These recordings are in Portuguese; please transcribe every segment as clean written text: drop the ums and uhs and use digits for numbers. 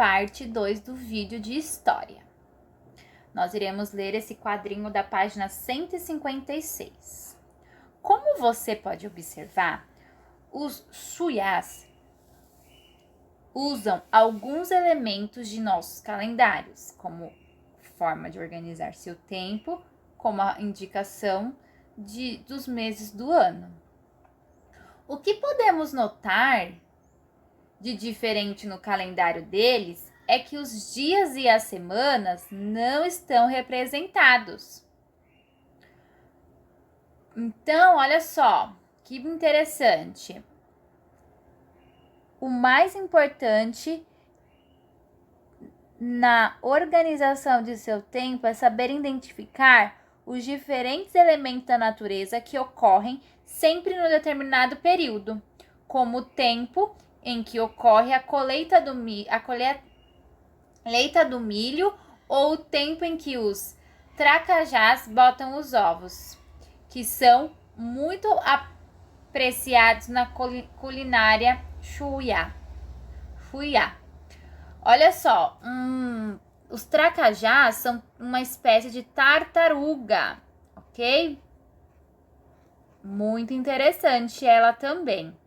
parte 2 do vídeo de história. Nós iremos ler esse quadrinho da página 156. Como você pode observar, os Suyas usam alguns elementos de nossos calendários, como forma de organizar seu tempo, como a indicação dos meses do ano. O que podemos notar de diferente no calendário deles é que os dias e as semanas não estão representados. Então, olha só, que interessante. O mais importante na organização de seu tempo é saber identificar os diferentes elementos da natureza que ocorrem sempre no determinado período, como o tempo em que ocorre a colheita do milho ou o tempo em que os tracajás botam os ovos, que são muito apreciados na culinária Shuya. Olha só, os tracajás são uma espécie de tartaruga, ok? Muito interessante ela também.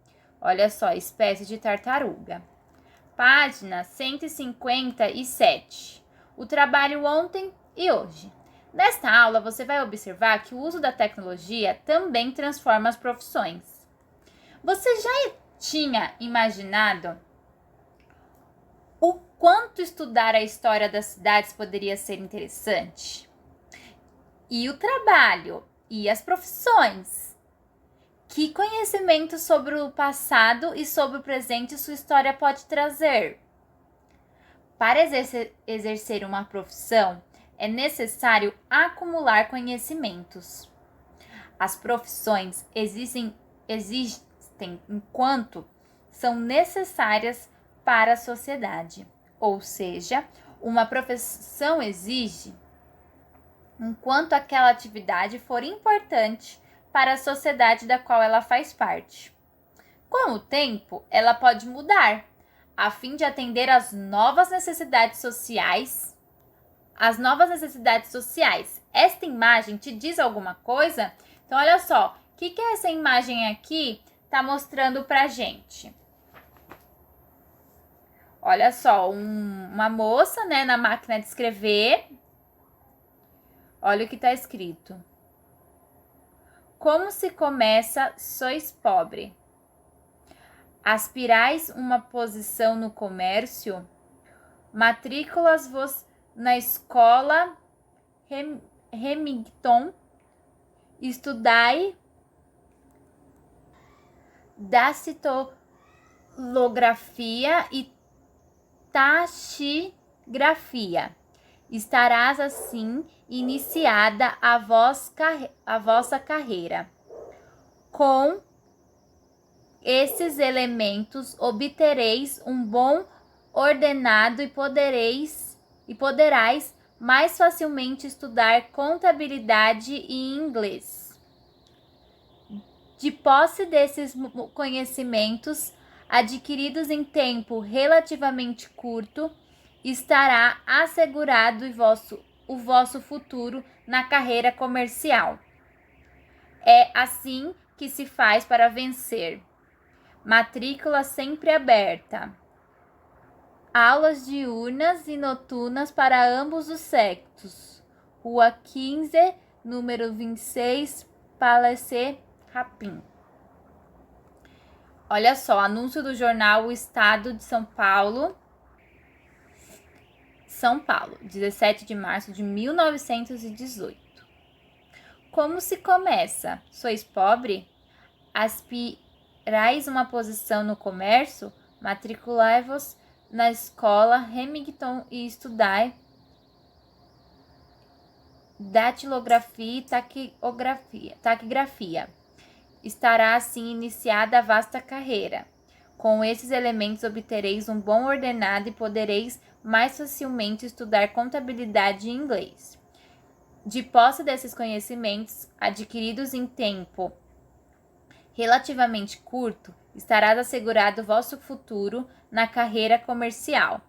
Olha só, espécie de tartaruga. Página 157. O trabalho ontem e hoje. Nesta aula, você vai observar que o uso da tecnologia também transforma as profissões. Você já tinha imaginado o quanto estudar a história das cidades poderia ser interessante? E o trabalho e as profissões? Que conhecimento sobre o passado e sobre o presente sua história pode trazer? Para exercer uma profissão, é necessário acumular conhecimentos. As profissões existem enquanto são necessárias para a sociedade. Ou seja, uma profissão exige enquanto aquela atividade for importante para a sociedade da qual ela faz parte. Com o tempo, ela pode mudar, a fim de atender às novas necessidades sociais. Esta imagem te diz alguma coisa? Então, olha só, o que essa imagem aqui está mostrando pra gente? Olha só, uma moça, né, na máquina de escrever. Olha o que está escrito. Como se começa, sois pobre. Aspirais uma posição no comércio? Matrículas-vos na escola Remington. Estudai dactilografia e taxigrafia. Estarás assim iniciada a vossa carreira. Com esses elementos obtereis um bom ordenado e poderás mais facilmente estudar contabilidade e inglês. De posse desses conhecimentos, adquiridos em tempo relativamente curto, estará assegurado o vosso futuro na carreira comercial. É assim que se faz para vencer. Matrícula sempre aberta. Aulas diurnas e noturnas para ambos os sexos. Rua 15, número 26, Palacê Rapim. Olha só, anúncio do jornal O Estado de São Paulo, 17 de março de 1918. Como se começa? Sois pobre? Aspirais uma posição no comércio? Matriculai-vos na escola Remington e estudai datilografia e taquigrafia. Estará assim iniciada a vasta carreira. Com esses elementos obtereis um bom ordenado e podereis mais facilmente estudar contabilidade e inglês. De posse desses conhecimentos, adquiridos em tempo relativamente curto, estarás assegurado o vosso futuro na carreira comercial.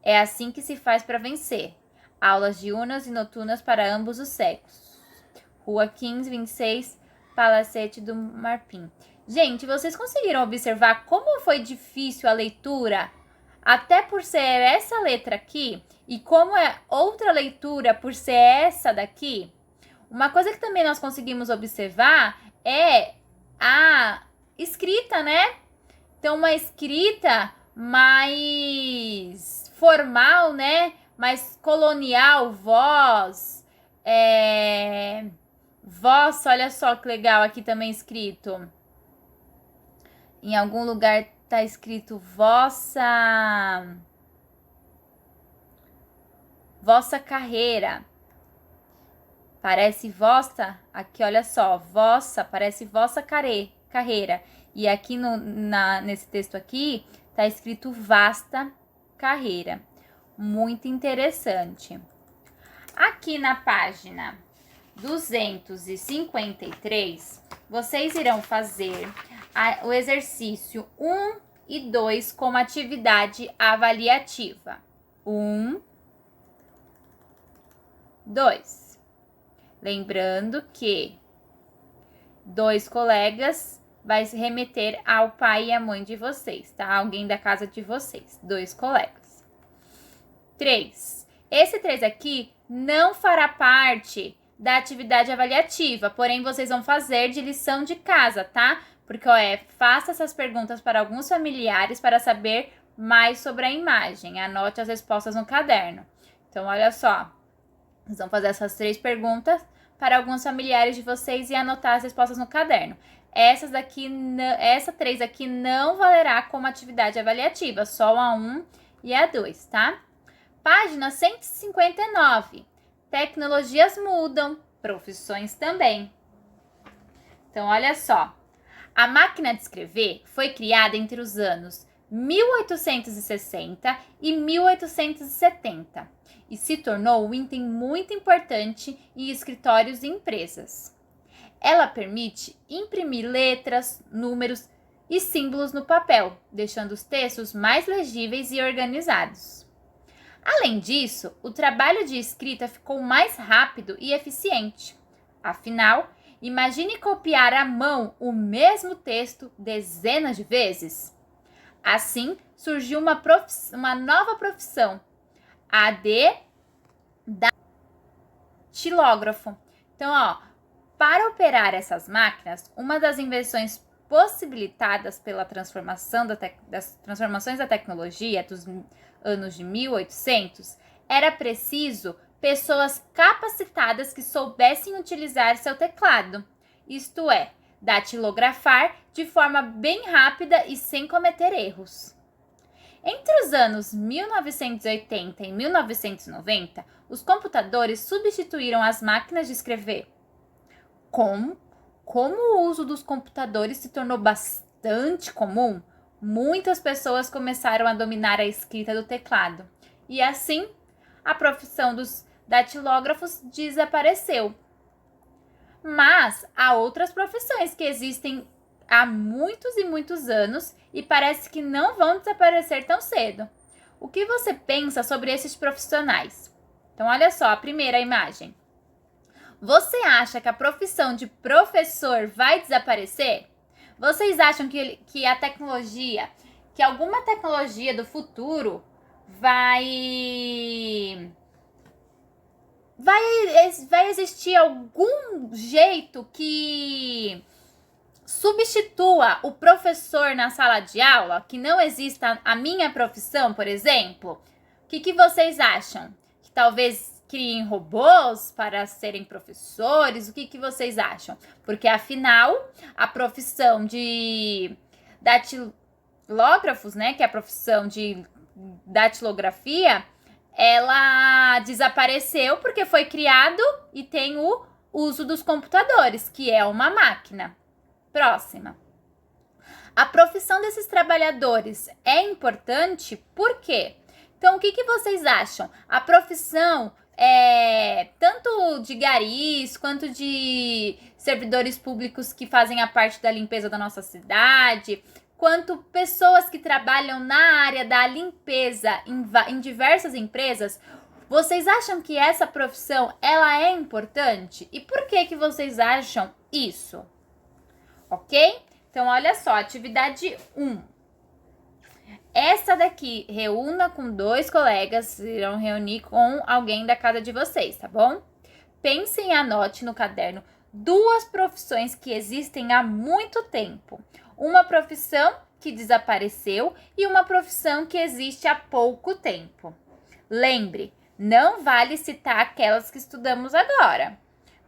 É assim que se faz para vencer. Aulas diurnas e noturnas para ambos os sexos. Rua 1526, Palacete do Marfim. Gente, vocês conseguiram observar como foi difícil a leitura? Até por ser essa letra aqui, e como é outra leitura por ser essa daqui? Uma coisa que também nós conseguimos observar é a escrita, né? Então, uma escrita mais formal, né? Mais colonial, voz. Voz, olha só que legal aqui também escrito. Em algum lugar tá escrito vossa carreira. Parece vossa, aqui olha só, vossa, parece vossa carreira. E aqui nesse texto aqui, tá escrito vasta carreira. Muito interessante. Aqui na página 253, vocês irão fazer o exercício 1 e 2 como atividade avaliativa. 1, 2. Lembrando que 2 colegas vai se remeter ao pai e à mãe de vocês, tá? Alguém da casa de vocês. 2 colegas. 3. Esse 3 aqui não fará parte da atividade avaliativa, porém vocês vão fazer de lição de casa, tá? Porque, faça essas perguntas para alguns familiares para saber mais sobre a imagem. Anote as respostas no caderno. Então, olha só. Vocês vão fazer essas 3 perguntas para alguns familiares de vocês e anotar as respostas no caderno. Essa 3 aqui não valerá como atividade avaliativa, só a 1 e a 2, tá? Página 159. Tecnologias mudam, profissões também. Então, olha só. A máquina de escrever foi criada entre os anos 1860 e 1870 e se tornou um item muito importante em escritórios e empresas. Ela permite imprimir letras, números e símbolos no papel, deixando os textos mais legíveis e organizados. Além disso, o trabalho de escrita ficou mais rápido e eficiente. Afinal, imagine copiar à mão o mesmo texto dezenas de vezes. Assim, surgiu uma nova profissão, a de datilógrafo. Então, para operar essas máquinas, uma das invenções possibilitadas pela das transformações da tecnologia dos anos de 1800, era preciso pessoas capacitadas que soubessem utilizar seu teclado, isto é, datilografar de forma bem rápida e sem cometer erros. Entre os anos 1980 e 1990, os computadores substituíram as máquinas de escrever. Como o uso dos computadores se tornou bastante comum, muitas pessoas começaram a dominar a escrita do teclado. E assim, a profissão dos datilógrafos desapareceu. Mas há outras profissões que existem há muitos e muitos anos e parece que não vão desaparecer tão cedo. O que você pensa sobre esses profissionais? Então, olha só a primeira imagem. Você acha que a profissão de professor vai desaparecer? Vocês acham que a tecnologia, que alguma tecnologia do futuro vai existir algum jeito que substitua o professor na sala de aula, que não exista a minha profissão, por exemplo? O que vocês acham? Que talvez criem robôs para serem professores? O que vocês acham? Porque, afinal, a profissão de datilógrafos, né, que é a profissão de datilografia, ela desapareceu porque foi criado e tem o uso dos computadores, que é uma máquina. Próxima. A profissão desses trabalhadores é importante, por quê? Então, o que vocês acham? A profissão, tanto de garis, quanto de servidores públicos que fazem a parte da limpeza da nossa cidade, quanto pessoas que trabalham na área da limpeza em diversas empresas, vocês acham que essa profissão ela é importante? E por que vocês acham isso? Ok? Então, olha só, atividade 1. Essa daqui, reúna com 2 colegas, irão reunir com alguém da casa de vocês, tá bom? Pense e anote no caderno 2 profissões que existem há muito tempo. Uma profissão que desapareceu e uma profissão que existe há pouco tempo. Lembre, não vale citar aquelas que estudamos agora.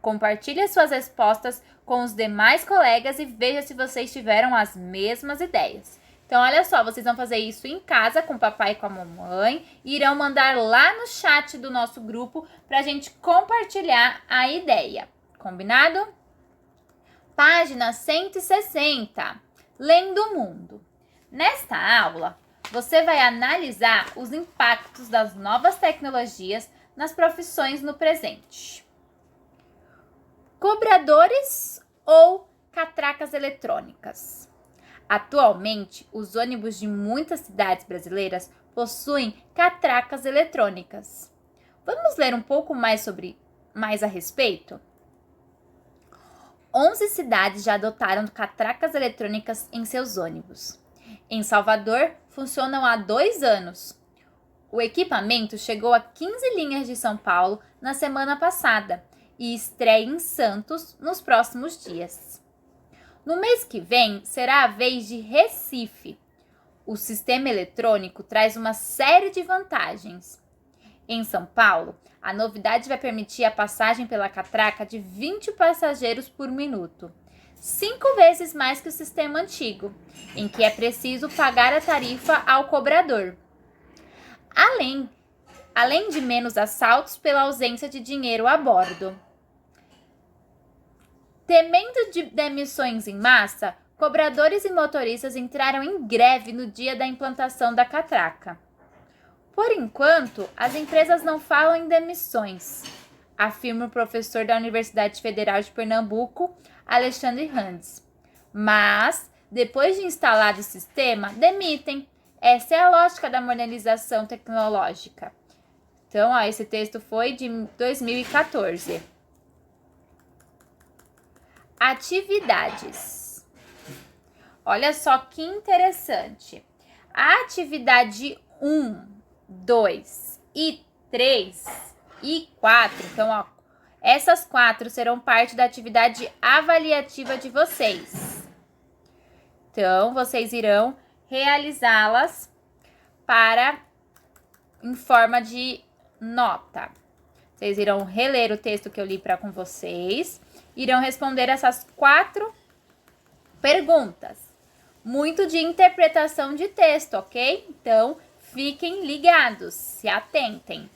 Compartilhe as suas respostas com os demais colegas e veja se vocês tiveram as mesmas ideias. Então, olha só, vocês vão fazer isso em casa com o papai e com a mamãe e irão mandar lá no chat do nosso grupo para a gente compartilhar a ideia. Combinado? Página 160. Lendo o mundo. Nesta aula, você vai analisar os impactos das novas tecnologias nas profissões no presente. Cobradores ou catracas eletrônicas? Atualmente, os ônibus de muitas cidades brasileiras possuem catracas eletrônicas. Vamos ler um pouco mais a respeito? 11 cidades já adotaram catracas eletrônicas em seus ônibus. Em Salvador, funcionam há 2 anos. O equipamento chegou a 15 linhas de São Paulo na semana passada e estreia em Santos nos próximos dias. No mês que vem, será a vez de Recife. O sistema eletrônico traz uma série de vantagens. Em São Paulo, a novidade vai permitir a passagem pela catraca de 20 passageiros por minuto, 5 vezes mais que o sistema antigo, em que é preciso pagar a tarifa ao cobrador. Além de menos assaltos pela ausência de dinheiro a bordo. Temendo de demissões em massa, cobradores e motoristas entraram em greve no dia da implantação da catraca. Por enquanto, as empresas não falam em demissões, afirma o professor da Universidade Federal de Pernambuco, Alexandre Randes. Mas, depois de instalado o sistema, demitem. Essa é a lógica da modernização tecnológica. Então, esse texto foi de 2014. Atividades. Olha só que interessante. A atividade 1, 2 e 3 e 4. Então, ó, essas 4 serão parte da atividade avaliativa de vocês. Então, vocês irão realizá-las em forma de nota. Vocês irão reler o texto que eu li com vocês. Irão responder essas 4 perguntas. Muito de interpretação de texto, ok? Então, fiquem ligados, se atentem.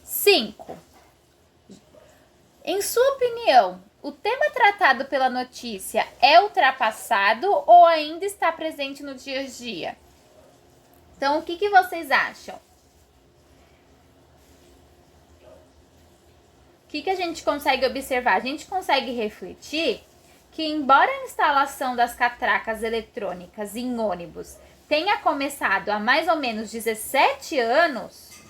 5. Em sua opinião, o tema tratado pela notícia é ultrapassado ou ainda está presente no dia a dia? Então, o que vocês acham? O que a gente consegue observar? A gente consegue refletir que, embora a instalação das catracas eletrônicas em ônibus tenha começado há mais ou menos 17 anos,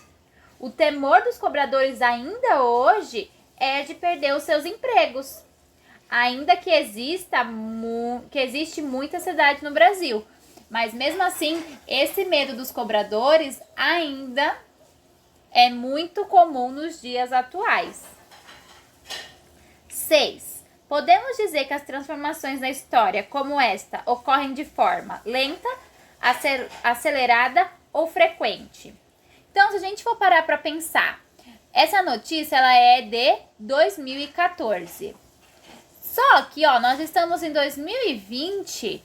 o temor dos cobradores ainda hoje é de perder os seus empregos, ainda que existe muita ansiedade no Brasil. Mas mesmo assim, esse medo dos cobradores ainda é muito comum nos dias atuais. 6. Podemos dizer que as transformações na história, como esta, ocorrem de forma lenta, acelerada ou frequente. Então, se a gente for parar para pensar, essa notícia ela é de 2014. Só que, nós estamos em 2020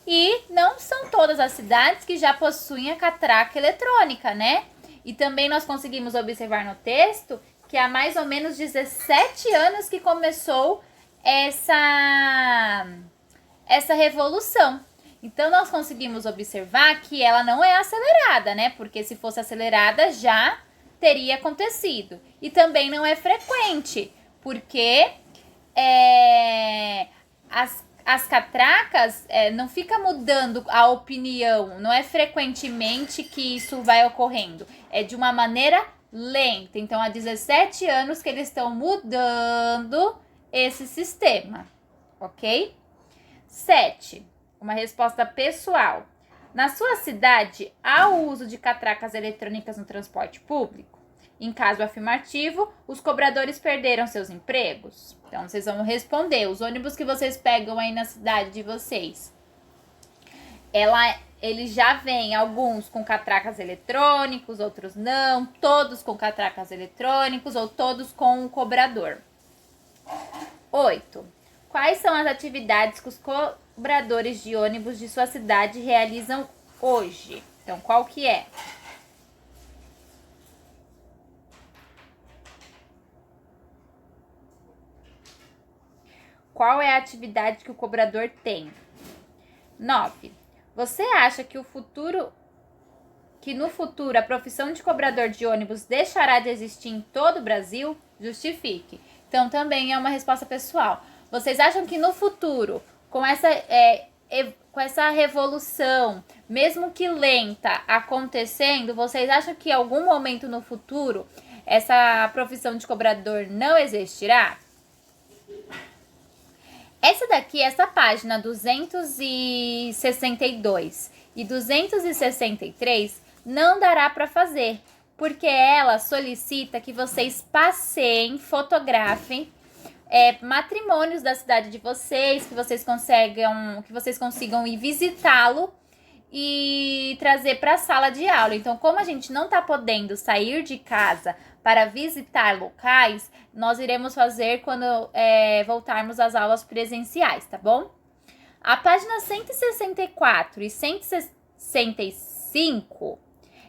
e não são todas as cidades que já possuem a catraca eletrônica, né? E também nós conseguimos observar no texto que há mais ou menos 17 anos que começou essa revolução. Então, nós conseguimos observar que ela não é acelerada, né? Porque se fosse acelerada, já teria acontecido. E também não é frequente, porque as catracas não fica mudando a opinião, não é frequentemente que isso vai ocorrendo, é de uma maneira lenta. Então, há 17 anos que eles estão mudando esse sistema, ok? 7. Uma resposta pessoal. Na sua cidade, há o uso de catracas eletrônicas no transporte público? Em caso afirmativo, os cobradores perderam seus empregos? Então, vocês vão responder. Os ônibus que vocês pegam aí na cidade de vocês, eles já vêm, alguns com catracas eletrônicos, outros não, todos com catracas eletrônicos ou todos com o cobrador. 8. Quais são as atividades que os cobradores de ônibus de sua cidade realizam hoje? Então, qual que é? Qual é a atividade que o cobrador tem? 9. Você acha que no futuro a profissão de cobrador de ônibus deixará de existir em todo o Brasil? Justifique. Então, também é uma resposta pessoal. Vocês acham que no futuro, com essa revolução, mesmo que lenta, acontecendo, vocês acham que em algum momento no futuro essa profissão de cobrador não existirá? Essa página 262 e 263 não dará para fazer, porque ela solicita que vocês passeiem, fotografem matrimônios da cidade de vocês, que vocês consigam ir visitá-lo e trazer para a sala de aula. Então, como a gente não está podendo sair de casa para visitar locais, nós iremos fazer quando voltarmos às aulas presenciais, tá bom? A página 164 e 165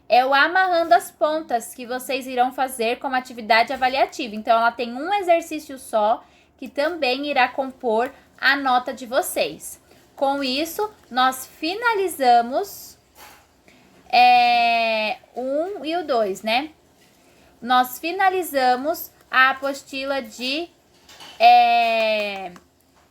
é o amarrando as pontas que vocês irão fazer como atividade avaliativa. Então, ela tem um exercício só que também irá compor a nota de vocês. Com isso, nós finalizamos 1 e o 2, né? Nós finalizamos a apostila de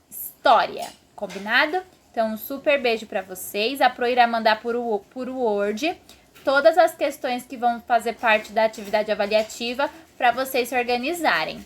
história, combinado? Então, um super beijo para vocês. A Pro irá mandar por Word todas as questões que vão fazer parte da atividade avaliativa para vocês se organizarem.